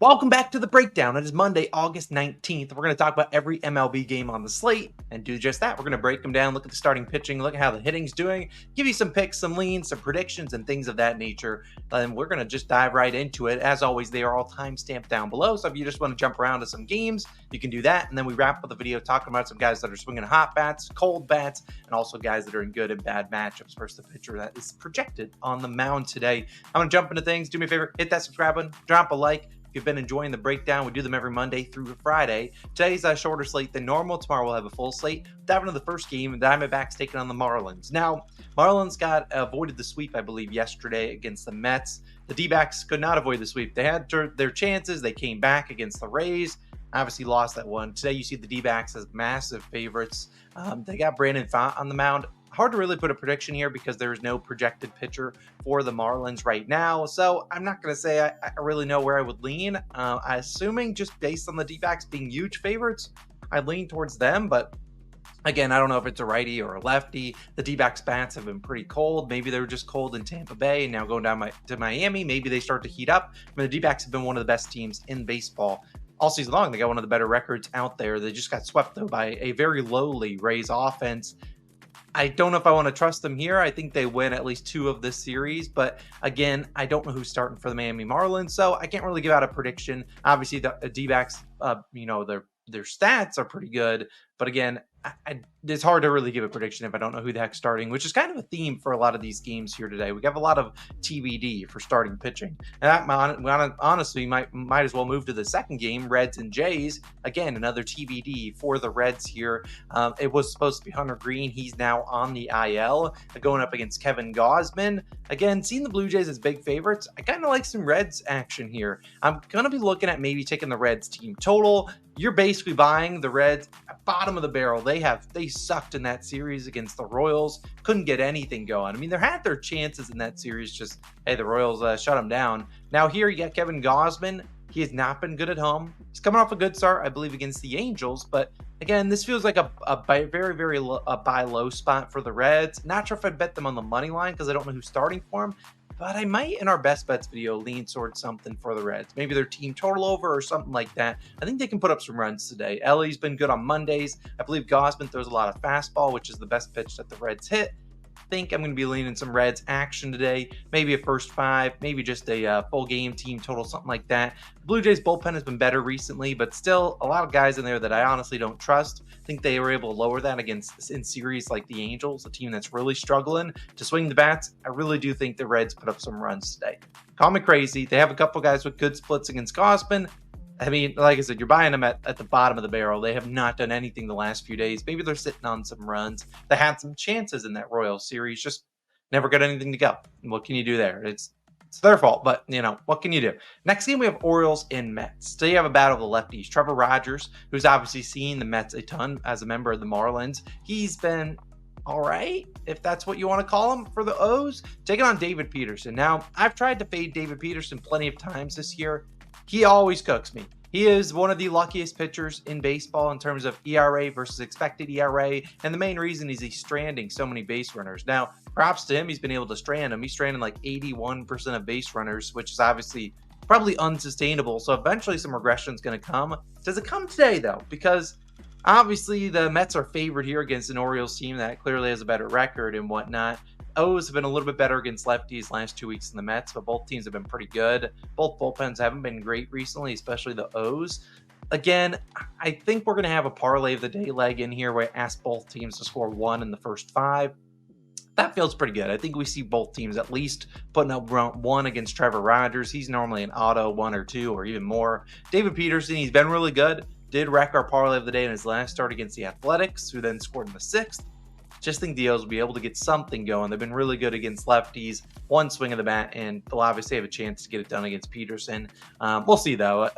Welcome back to the breakdown. It is Monday, August 19th. We're going to talk about every MLB game on the slate and do just that. We're going to break them down, look at the starting pitching, look at how the hitting's doing, give you some picks, some leans, some predictions, and things of that nature. And we're going to just dive right into it. As always, they are all time-stamped down below. So if you just want to jump around to some games, you can do that. And then we wrap up the video talking about some guys that are swinging hot bats, cold bats, and also guys that are in good and bad matchups versus the pitcher that is projected on the mound today. I'm going to jump into things. Do me a favor, hit that subscribe button, drop a like. If you've been enjoying the breakdown, we do them every Monday through Friday. Today's a shorter slate than normal. Tomorrow we'll have a full slate. Diving into the first game, the Diamondbacks taking on the Marlins. Now, Marlins avoided the sweep, I believe, yesterday against the Mets. The D-backs could not avoid the sweep. They had their chances. They came back against the Rays. Obviously lost that one. Today you see the D-backs as massive favorites. They got Brandon Pfaadt on the mound. Hard to really put a prediction here because there is no projected pitcher for the Marlins right now. So I'm not going to say I really know where I would lean. Assuming just based on the D-backs being huge favorites, I lean towards them. But again, I don't know if it's a righty or a lefty. The D-backs bats have been pretty cold. Maybe they were just cold in Tampa Bay and now going down to Miami. Maybe they start to heat up. I mean, the D-backs have been one of the best teams in baseball all season long. They got one of the better records out there. They just got swept, though, by a very lowly Rays offense. I don't know if I want to trust them here. I think they win at least two of this series. But again, I don't know who's starting for the Miami Marlins, so I can't really give out a prediction. Obviously, the D-backs, their stats are pretty good. But again, it's hard to really give a prediction if I don't know who the heck's starting, which is kind of a theme for a lot of these games here today. We have a lot of TBD for starting pitching. And that honestly might as well move to the second game, Reds and Jays. Again, another TBD for the Reds here. It was supposed to be Hunter Green. He's now on the IL, going up against Kevin Gausman. Again, seeing the Blue Jays as big favorites, I kind of like some Reds action here. I'm going to be looking at maybe taking the Reds team total. You're basically buying the Reds at bottom of the barrel. They sucked in that series against the Royals. Couldn't get anything going. I mean, they had their chances in that series. Just, hey, the Royals shut them down. Now here you got Kevin Gausman. He has not been good at home. He's coming off a good start, I believe, against the Angels. But again, this feels like a very, very buy low spot for the Reds. Not sure if I'd bet them on the money line because I don't know who's starting for them. But I might, in our best bets video, lean towards something for the Reds. Maybe their team total over or something like that. I think they can put up some runs today. Ellie's been good on Mondays. I believe Gausman throws a lot of fastball, which is the best pitch that the Reds hit. I think I'm going to be leaning some Reds action today. Maybe a first five, maybe just a full game team total, something like that. The Blue Jays bullpen has been better recently, but still a lot of guys in there that I honestly don't trust. I think they were able to lower that in series like the Angels, a team that's really struggling to swing the bats. I really do think the Reds put up some runs today. Call me crazy. They have a couple guys with good splits against Gausman. I mean, like I said, you're buying them at the bottom of the barrel. They have not done anything the last few days. Maybe they're sitting on some runs. They had some chances in that Royals series, just never got anything to go. What can you do there? It's their fault, but, what can you do? Next game, we have Orioles and Mets. So you have a battle of the lefties. Trevor Rogers, who's obviously seen the Mets a ton as a member of the Marlins. He's been all right, if that's what you want to call him, for the O's, taking on David Peterson. Now, I've tried to fade David Peterson plenty of times this year. He always cooks me. He is one of the luckiest pitchers in baseball in terms of ERA versus expected ERA, and the main reason is he's stranding so many base runners. Now, props to him, he's been able to strand them. He's stranding like 81% of base runners, which is obviously probably unsustainable, so eventually some regression is going to come. Does it come today, though? Because obviously the Mets are favored here against an Orioles team that clearly has a better record and whatnot. O's have been a little bit better against lefties last 2 weeks in the Mets, but both teams have been pretty good. Both bullpens haven't been great recently, especially the O's. Again, I think we're going to have a parlay of the day leg in here where I ask both teams to score one in the first five. That feels pretty good. I think we see both teams at least putting up one against Trevor Rogers. He's normally an auto 1 or 2 or even more. David Peterson, he's been really good. Did wreck our parlay of the day in his last start against the Athletics, who then scored in the 6th. Just think the O's will be able to get something going. They've been really good against lefties. One swing of the bat, and they'll obviously have a chance to get it done against Peterson. We'll see, though.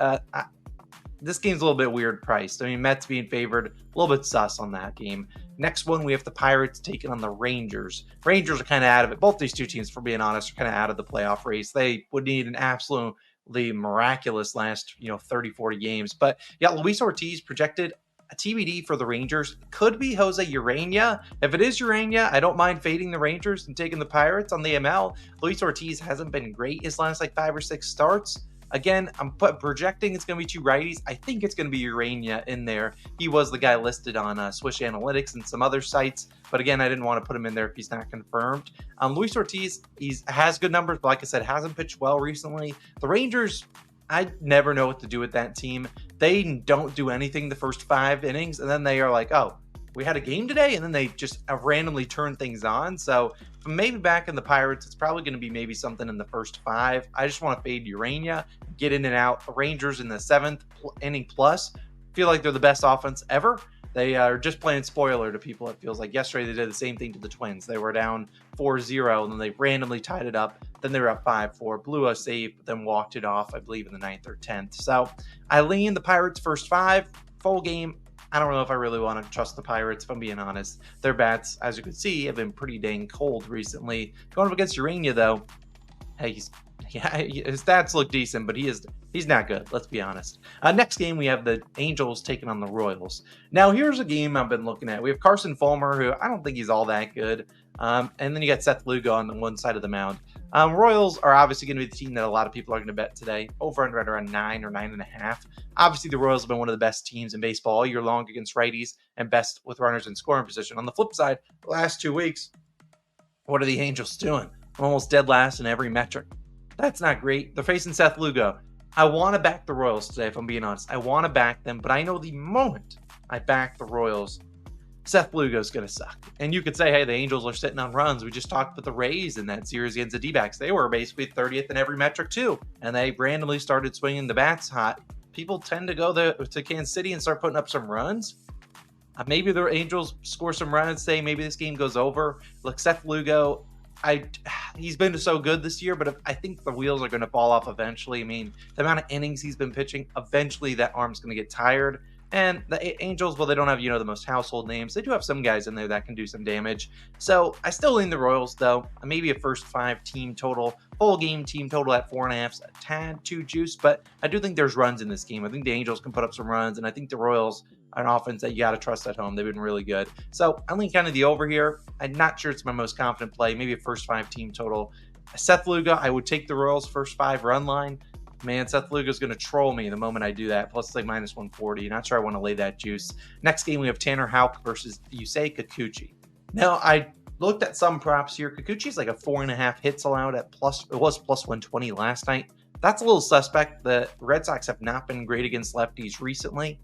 This game's a little bit weird priced. I mean, Mets being favored, a little bit sus on that game. Next one, we have the Pirates taking on the Rangers. Rangers are kind of out of it. Both these two teams, for being honest, are kind of out of the playoff race. They would need an absolutely miraculous last, 30, 40 games. But yeah, Luis Ortiz projected a TBD for the Rangers. Could be Jose Urena. If it is Urena, I don't mind fading the Rangers and taking the Pirates on the ML. Luis Ortiz hasn't been great his last 5 or 6 starts. Again, I'm projecting it's going to be two righties. I think it's going to be Urania in there. He was the guy listed on Swish Analytics and some other sites, but again, I didn't want to put him in there if he's not confirmed. Luis Ortiz, has good numbers, but like I said, hasn't pitched well recently. The Rangers, I never know what to do with that team. They don't do anything the first 5 innings, and then they are like, oh, we had a game today, and then they just randomly turn things on. So maybe back in the Pirates, it's probably going to be maybe something in the first 5. I just want to fade Urania, get in and out. Rangers in the 7th inning plus feel like they're the best offense ever. They are just playing spoiler to people. It feels like yesterday they did the same thing to the Twins. They were down 4-0, and then they randomly tied it up. Then they were up 5-4, blew a save, but then walked it off, I believe, in the 9th or 10th. So I lean the Pirates first 5, full game. I don't know if I really want to trust the Pirates, if I'm being honest. Their bats, as you can see, have been pretty dang cold recently. Going up against Urania, though, hey, his stats look decent, but he's not good, let's be honest. Next game, we have the Angels taking on the Royals. Now, here's a game I've been looking at. We have Carson Fulmer, who I don't think he's all that good. And then you got Seth Lugo on the one side of the mound. Royals are obviously going to be the team that a lot of people are going to bet today. Over under at around 9 or 9.5. Obviously, the Royals have been one of the best teams in baseball all year long against righties and best with runners in scoring position. On the flip side, the last 2 weeks, what are the Angels doing? Almost dead last in every metric. That's not great. They're facing Seth Lugo. I want to back the Royals today, if I'm being honest. I want to back them, but I know the moment I back the Royals, Seth Lugo's going to suck. And you could say, hey, the Angels are sitting on runs. We just talked about the Rays in that series against the D-backs. They were basically 30th in every metric too, and they randomly started swinging the bats hot. People tend to go to Kansas City and start putting up some runs. Maybe the Angels score some runs, say maybe this game goes over. Look, Seth Lugo, he's been so good this year, but I think the wheels are going to fall off eventually. I mean, the amount of innings he's been pitching, eventually that arm's going to get tired. And the Angels, well, they don't have, the most household names. They do have some guys in there that can do some damage. So I still lean the Royals, though. Maybe a first 5 team total, full game team total at 4.5, a tad too juice. But I do think there's runs in this game. I think the Angels can put up some runs, and I think the Royals are an offense that you got to trust at home. They've been really good. So I lean kind of the over here. I'm not sure it's my most confident play. Maybe a first 5 team total. Seth Lugo, I would take the Royals first 5 run line. Man, Seth Lugo's going to troll me the moment I do that. Plus, it's like minus 140. Not sure I want to lay that juice. Next game, we have Tanner Houck versus Yusei Kikuchi. Now, I looked at some props here. Kikuchi's like a 4.5 hits allowed at plus. It was plus 120 last night. That's a little suspect. The Red Sox have not been great against lefties recently.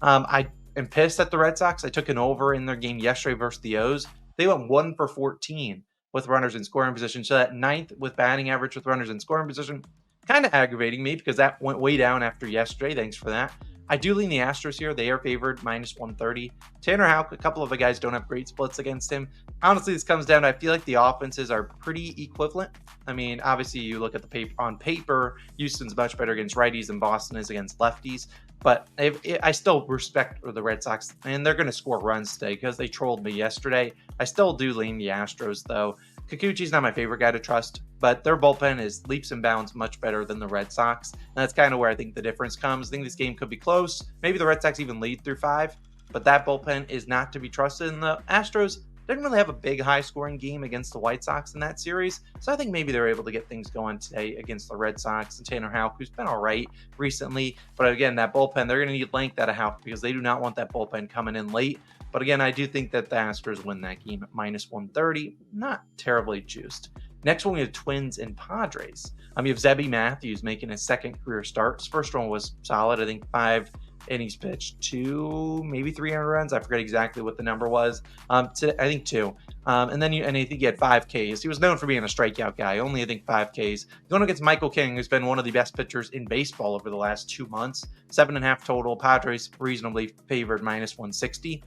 I am pissed at the Red Sox. I took an over in their game yesterday versus the O's. They went 1 for 14 with runners in scoring position. So that 9th with batting average with runners in scoring position, kind of aggravating me because that went way down after yesterday. Thanks for that. I do lean the Astros here. They are favored minus 130. Tanner Houck, a couple of the guys don't have great splits against him. Honestly, this comes down to, I feel like the offenses are pretty equivalent. I mean, obviously, you look at the paper on paper, Houston's much better against righties than Boston is against lefties. But I still respect the Red Sox, and they're going to score runs today because they trolled me yesterday. I still do lean the Astros, though. Kikuchi's not my favorite guy to trust, but their bullpen is leaps and bounds much better than the Red Sox. And that's kind of where I think the difference comes. I think this game could be close. Maybe the Red Sox even lead through 5, but that bullpen is not to be trusted. And the Astros didn't really have a big high-scoring game against the White Sox in that series, so I think maybe they're able to get things going today against the Red Sox and Tanner Houck, who's been all right recently. But again, that bullpen, they're going to need length out of Houck because they do not want that bullpen coming in late. But again, I do think that the Astros win that game at minus 130. Not terribly juiced. Next one, we have Twins and Padres. You have Zebby Matthews making his second career start. His first one was solid. I think 5 innings pitched, 2, maybe 300 runs. I forget exactly what the number was. I think 2. And I think he had 5 Ks. He was known for being a strikeout guy. Only, I think, 5 Ks. Going against Michael King, who's been one of the best pitchers in baseball over the last 2 months. 7.5 total. Padres reasonably favored minus 160.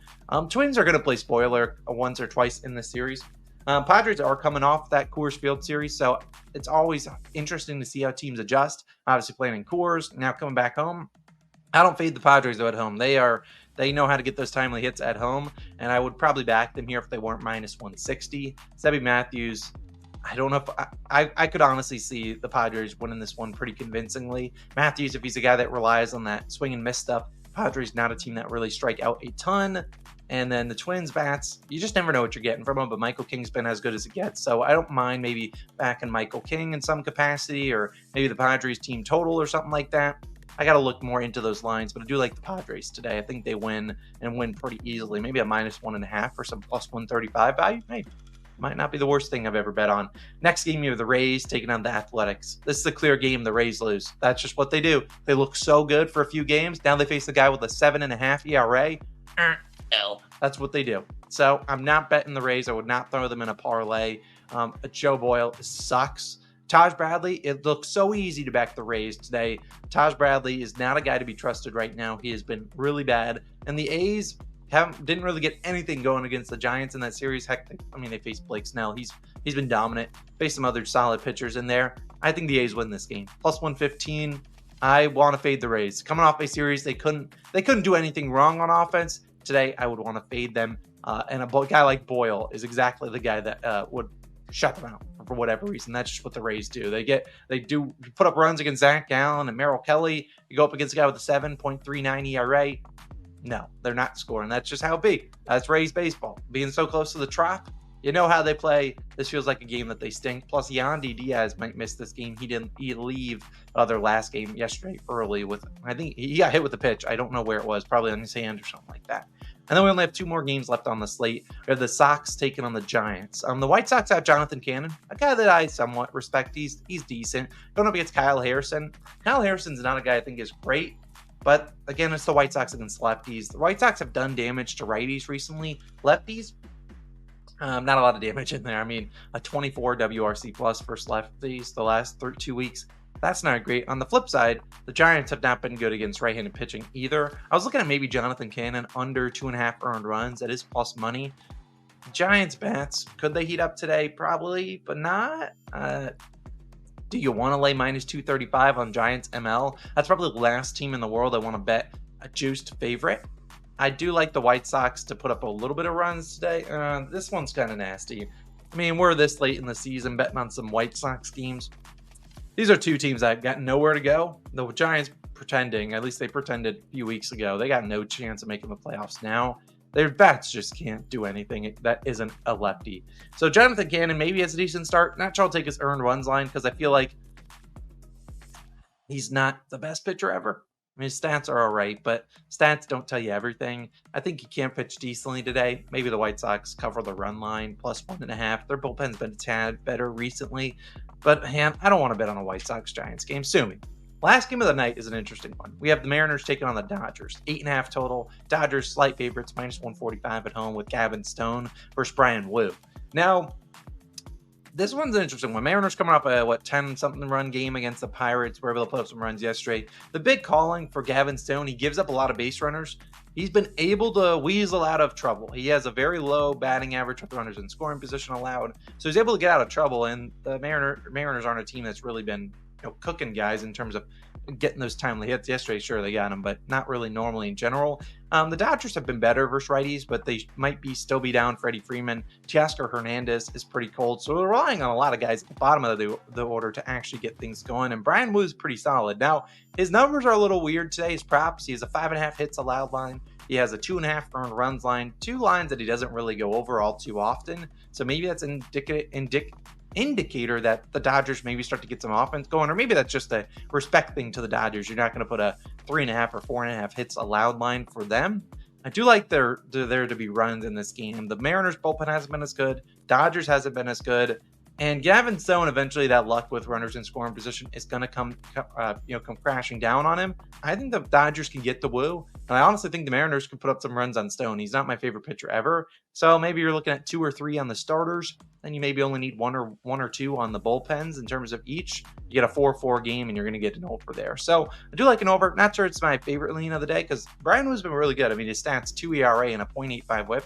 Twins are going to play spoiler once or twice in this series. Padres are coming off that Coors Field series, so it's always interesting to see how teams adjust. Obviously playing in Coors, now coming back home. I don't fade the Padres though at home. They know how to get those timely hits at home, and I would probably back them here if they weren't minus 160. Zebby Matthews, I don't know if I could honestly see the Padres winning this one pretty convincingly. Matthews, if he's a guy that relies on that swing and miss stuff, Padres not a team that really strike out a ton. And then the Twins bats, you just never know what you're getting from them, but Michael King's been as good as it gets. So I don't mind maybe backing Michael King in some capacity, or maybe the Padres team total or something like that. I got to look more into those lines, but I do like the Padres today. I think they win and win pretty easily. Maybe a -1.5 or some +135 value. Maybe. Might not be the worst thing I've ever bet on. Next game, you have the Rays taking on the Athletics. This is a clear game. The Rays lose. That's just what they do. They look so good for a few games. Now they face the guy with a 7.5 ERA. That's what they do. So I'm not betting the Rays. I would not throw them in a parlay. Joe Boyle sucks. Taj Bradley, it looks so easy to back the Rays today. Taj Bradley is not a guy to be trusted right now. He has been really bad. And the A's didn't really get anything going against the Giants in that series. Heck, they faced Blake Snell. He's been dominant. Faced some other solid pitchers in there. I think the A's win this game. +115. I want to fade the Rays. Coming off a series, they couldn't do anything wrong on offense. Today, I would want to fade them. And a guy like Boyle is exactly the guy that would shut them out for whatever reason. That's just what the Rays do. They do put up runs against Zach Gallen and Merrill Kelly. You go up against a guy with a 7.39 ERA. No, they're not scoring. That's just how it be. That's Rays baseball. Being so close to the Trop, you know how they play. This feels like a game that they stink. Plus, Yandy Diaz might miss this game. He leave their last game yesterday early with, I think he got hit with a pitch. I don't know where it was, probably on his hand or something like that. And then we only have 2 more games left on the slate. We have the Sox taking on the Giants. The White Sox have Jonathan Cannon, a guy that I somewhat respect. He's decent. Going up against Kyle Harrison. Kyle Harrison's not a guy I think is great. But again, it's the White Sox against lefties. The White Sox have done damage to righties recently. Lefties, not a lot of damage in there. A 24 WRC plus versus lefties the last 2 weeks. That's not great. On the flip side, the Giants have not been good against right-handed pitching either. I was looking at maybe Jonathan Cannon under 2.5 earned runs. That is plus money. Giants bats, could they heat up today? Probably, but not. Do you want to lay -235 on Giants ML? That's probably the last team in the world I want to bet a juiced favorite. I do like the White Sox to put up a little bit of runs today. This one's kind of nasty. We're this late in the season betting on some White Sox games. These are 2 teams that got nowhere to go. The Giants pretending, at least they pretended a few weeks ago, they got no chance of making the playoffs now. Their bats just can't do anything that isn't a lefty. So Jonathan Cannon maybe has a decent start. Not sure I'll take his earned runs line because I feel like he's not the best pitcher ever. His stats are all right, but stats don't tell you everything. I think he can pitch decently today. Maybe the White Sox cover the run line, +1.5. Their bullpen's been a tad better recently. But, man, I don't want to bet on a White Sox-Giants game. Sue me. Last game of the night is an interesting one. We have the Mariners taking on the Dodgers. 8.5 total. Dodgers slight favorites, -145 at home with Gavin Stone versus Brian Wu. Now, this one's an interesting one. Mariners coming off a 10-something run game against the Pirates. Were able to put up some runs yesterday. The big calling for Gavin Stone, he gives up a lot of base runners. He's been able to weasel out of trouble. He has a very low batting average with runners in scoring position allowed. So he's able to get out of trouble. And the Mariners aren't a team that's really been cooking guys in terms of getting those timely hits. Yesterday, sure, they got them, but not really normally in general. The Dodgers have been better versus righties, but they might still be down Freddie Freeman. Teoscar Hernandez is pretty cold, so they're relying on a lot of guys at the bottom of the order to actually get things going, and Brian Wu is pretty solid. Now, his numbers are a little weird today. His props, he has a 5.5 hits allowed line. He has a 2.5 earned runs line, 2 lines that he doesn't really go over all too often, so maybe that's indicator that the Dodgers maybe start to get some offense going, or maybe that's just a respect thing to the Dodgers. You're not going to put a 3.5 or 4.5 hits allowed line for them. I do like there to be runs in this game. The Mariners bullpen hasn't been as good. Dodgers hasn't been as good. And Gavin Stone, eventually that luck with runners in scoring position is going to come crashing down on him. I think the Dodgers can get the Woo. And I honestly think the Mariners can put up some runs on Stone. He's not my favorite pitcher ever. So maybe you're looking at 2 or 3 on the starters. Then you maybe only need one or two on the bullpens in terms of each. You get a 4-4 game and you're going to get an over there. So I do like an over. Not sure it's my favorite lean of the day because Brian Woo's been really good. His stats, 2 ERA and a .85 whip,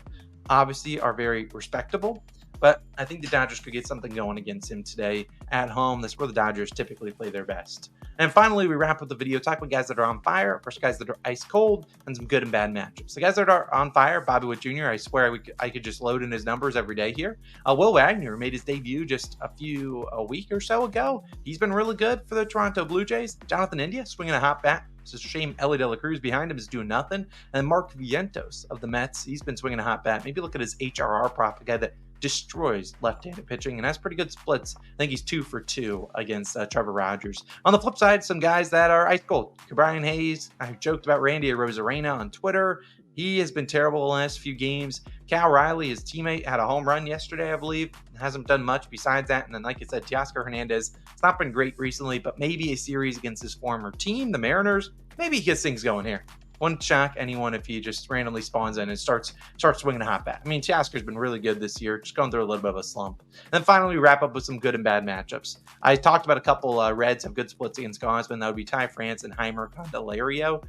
obviously are very respectable. But I think the Dodgers could get something going against him today at home. That's where the Dodgers typically play their best. And finally, we wrap up the video talking about guys that are on fire versus guys that are ice cold and some good and bad matchups. The guys that are on fire, Bobby Witt Jr., I swear I could just load in his numbers every day here. Will Wagner made his debut just a week or so ago. He's been really good for the Toronto Blue Jays. Jonathan India swinging a hot bat. It's a shame Ellie De La Cruz behind him is doing nothing. And Mark Vientos of the Mets, he's been swinging a hot bat. Maybe look at his HRR prop, a guy that destroys left-handed pitching and has pretty good splits. I think he's 2 for 2 against Trevor Rogers. On the flip side, some guys that are ice cold. Brian Hayes, I joked about Randy Arozarena on Twitter. He has been terrible the last few games. Cal Riley, his teammate, had a home run yesterday, I believe. Hasn't done much besides that. And then, like I said, Teoscar Hernandez, it's not been great recently, but maybe a series against his former team, the Mariners, maybe he gets things going here. Wouldn't shock anyone if he just randomly spawns in and starts swinging a hot bat. I mean, Teoscar's been really good this year, just going through a little bit of a slump. And then finally, we wrap up with some good and bad matchups. I talked about a couple Reds have good splits against Gausman. That would be Ty France and Heimer Candelario.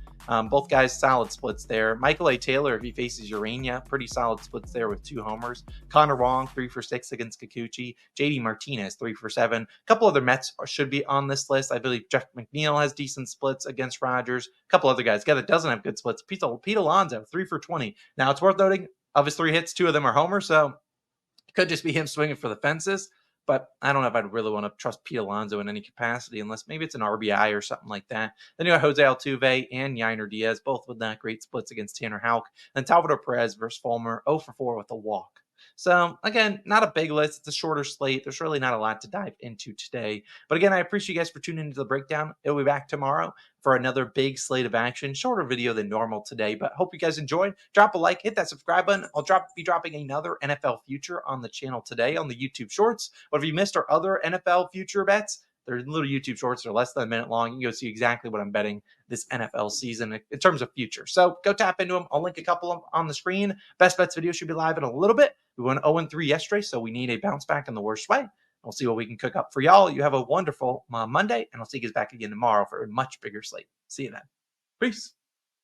Both guys solid splits there. Michael A. Taylor, if he faces Urania, pretty solid splits there with 2 homers. Connor Wong, 3 for 6 against Kikuchi. JD Martinez, 3 for 7. A couple other Mets should be on this list. I believe Jeff McNeil has decent splits against Rogers. A couple other guys. Guy that doesn't have good splits, Pete Alonso, 3 for 20. Now, it's worth noting, of his 3 hits, 2 of them are homers, so it could just be him swinging for the fences. But I don't know if I'd really want to trust Pete Alonso in any capacity unless maybe it's an RBI or something like that. Then you got Jose Altuve and Yainer Diaz, both with not great splits against Tanner Houck. And Salvador Perez versus Fulmer, 0 for 4 with a walk. So, again, not a big list. It's a shorter slate. There's really not a lot to dive into today. But again, I appreciate you guys for tuning into the breakdown. It'll be back tomorrow for another big slate of action. Shorter video than normal today, but hope you guys enjoyed. Drop a like, hit that subscribe button. I'll be dropping another NFL future on the channel today on the YouTube Shorts. But if you missed our other NFL future bets, they're little YouTube shorts. They're less than a minute long. You can go see exactly what I'm betting this NFL season in terms of future. So go tap into them. I'll link a couple of them on the screen. Best bets video should be live in a little bit. We went 0-3 yesterday, so we need a bounce back in the worst way. We'll see what we can cook up for y'all. You have a wonderful Monday, and I'll see you guys back again tomorrow for a much bigger slate. See you then. Peace.